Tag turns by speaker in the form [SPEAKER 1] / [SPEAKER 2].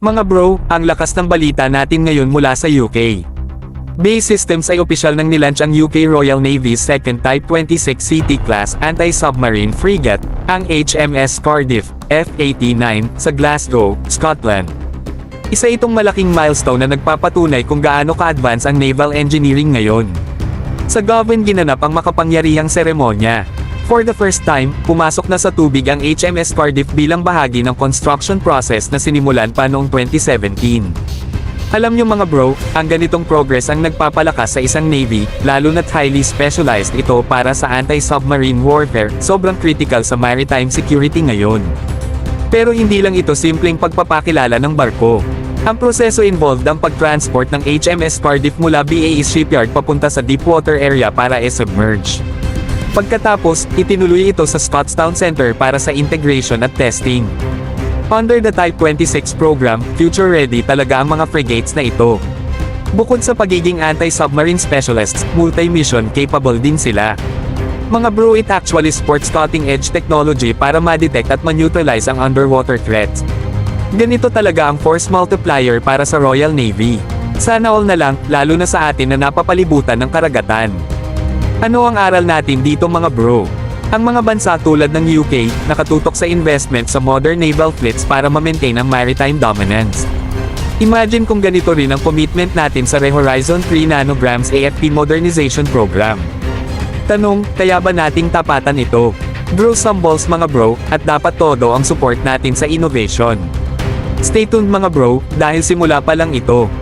[SPEAKER 1] Mga bro, ang lakas ng balita natin ngayon mula sa UK. BAE Systems ay opisyal nang nilaunch ang UK Royal Navy's second Type 26 CT-class anti-submarine frigate, ang HMS Cardiff, F-89, sa Glasgow, Scotland. Isa itong malaking milestone na nagpapatunay kung gaano ka-advance ang naval engineering ngayon. Sa Govan ginanap ang makapangyarihang seremonya. For the first time, pumasok na sa tubig ang HMS Cardiff bilang bahagi ng construction process na sinimulan pa noong 2017. Alam nyo mga bro, ang ganitong progress ang nagpapalakas sa isang navy, lalo na't highly specialized ito para sa anti-submarine warfare, sobrang critical sa maritime security ngayon. Pero hindi lang ito simpleng pagpapakilala ng barko. Ang proseso involved ang pag-transport ng HMS Cardiff mula BAE Shipyard papunta sa deepwater area para i-submerge. Pagkatapos, itinuloy ito sa Scotstoun Center para sa integration at testing. Under the Type 26 program, future-ready talaga ang mga frigates na ito. Bukod sa pagiging anti-submarine specialists, multi-mission capable din sila. Mga bro, it actually sports cutting-edge technology para ma-detect at ma-neutralize ang underwater threats. Ganito talaga ang force multiplier para sa Royal Navy. Sana all na lang, lalo na sa atin na napapalibutan ng karagatan. Ano ang aral natin dito mga bro? Ang mga bansa tulad ng UK, nakatutok sa investment sa modern naval fleets para ma-maintain ang maritime dominance. Imagine kung ganito rin ang commitment natin sa Horizon 3 nanograms AFP modernization program. Tanong, kaya ba nating tapatan ito? Grow some balls mga bro, at dapat todo ang support natin sa innovation. Stay tuned mga bro, dahil simula pa lang ito.